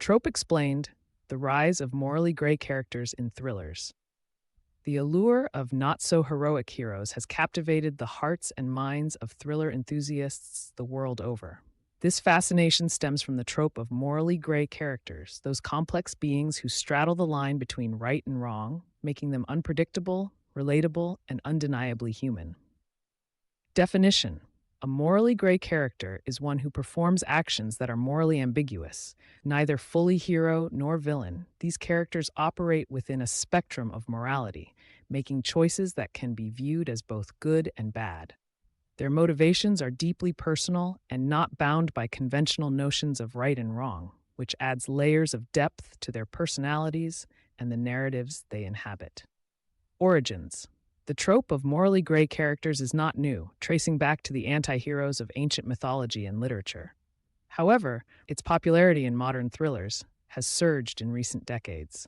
Trope Explained: The Rise of Morally Gray Characters in Thrillers. The allure of not-so-heroic heroes has captivated the hearts and minds of thriller enthusiasts the world over. This fascination stems from the trope of morally gray characters, those complex beings who straddle the line between right and wrong, making them unpredictable, relatable, and undeniably human. Definition: a morally gray character is one who performs actions that are morally ambiguous. Neither fully hero nor villain, these characters operate within a spectrum of morality, making choices that can be viewed as both good and bad. Their motivations are deeply personal and not bound by conventional notions of right and wrong, which adds layers of depth to their personalities and the narratives they inhabit. Origins: the trope of morally gray characters is not new, tracing back to the antiheroes of ancient mythology and literature. However, its popularity in modern thrillers has surged in recent decades.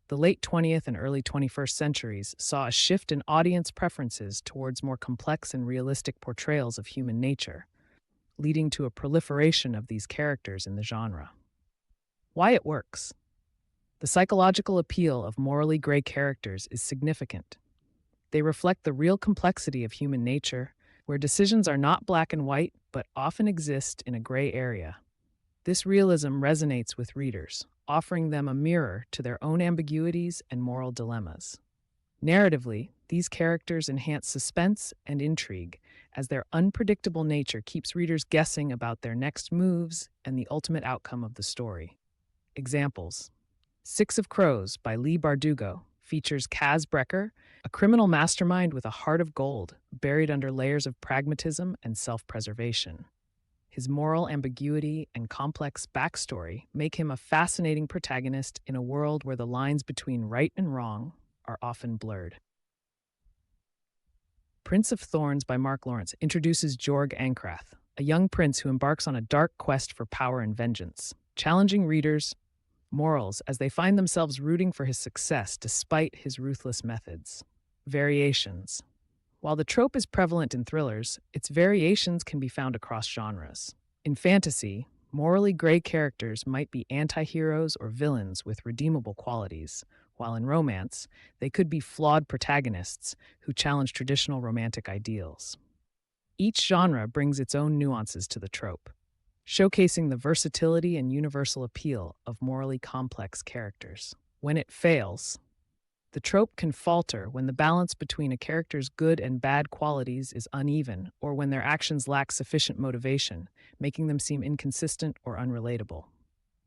The late 20th and early 21st centuries saw a shift in audience preferences towards more complex and realistic portrayals of human nature, leading to a proliferation of these characters in the genre. Why it works: the psychological appeal of morally gray characters is significant. They reflect the real complexity of human nature, where decisions are not black and white, but often exist in a gray area. This realism resonates with readers, offering them a mirror to their own ambiguities and moral dilemmas. Narratively, these characters enhance suspense and intrigue, as their unpredictable nature keeps readers guessing about their next moves and the ultimate outcome of the story. Examples: Six of Crows by Lee Bardugo features Kaz Brecker, a criminal mastermind with a heart of gold, buried under layers of pragmatism and self-preservation. His moral ambiguity and complex backstory make him a fascinating protagonist in a world where the lines between right and wrong are often blurred. Prince of Thorns by Mark Lawrence introduces Jorg Ankrath, a young prince who embarks on a dark quest for power and vengeance, challenging readers' morals as they find themselves rooting for his success despite his ruthless methods. Variations: while the trope is prevalent in thrillers, its variations can be found across genres. In fantasy, morally gray characters might be antiheroes or villains with redeemable qualities, while in romance, they could be flawed protagonists who challenge traditional romantic ideals. Each genre brings its own nuances to the trope, showcasing the versatility and universal appeal of morally complex characters. When it fails, the trope can falter when the balance between a character's good and bad qualities is uneven, or when their actions lack sufficient motivation, making them seem inconsistent or unrelatable.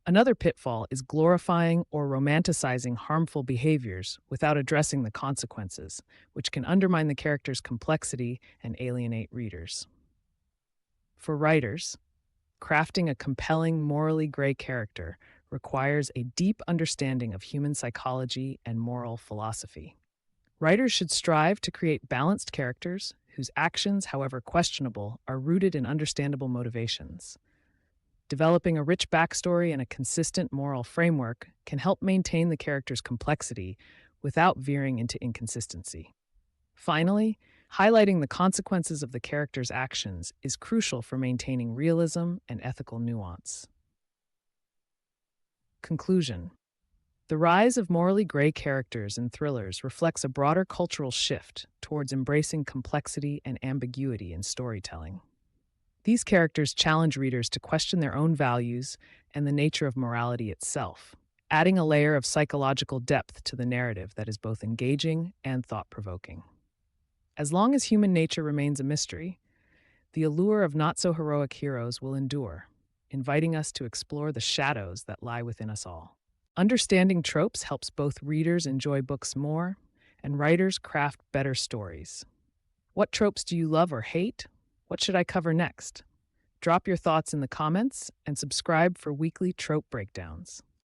Another pitfall is glorifying or romanticizing harmful behaviors without addressing the consequences, which can undermine the character's complexity and alienate readers. For writers, crafting a compelling, morally gray character requires a deep understanding of human psychology and moral philosophy. Writers should strive to create balanced characters whose actions, however questionable, are rooted in understandable motivations. Developing a rich backstory and a consistent moral framework can help maintain the character's complexity without veering into inconsistency. Finally, highlighting the consequences of the character's actions is crucial for maintaining realism and ethical nuance. Conclusion: the rise of morally gray characters in thrillers reflects a broader cultural shift towards embracing complexity and ambiguity in storytelling. These characters challenge readers to question their own values and the nature of morality itself, adding a layer of psychological depth to the narrative that is both engaging and thought-provoking. As long as human nature remains a mystery, the allure of not-so-heroic heroes will endure, inviting us to explore the shadows that lie within us all. Understanding tropes helps both readers enjoy books more and writers craft better stories. What tropes do you love or hate? What should I cover next? Drop your thoughts in the comments and subscribe for weekly trope breakdowns.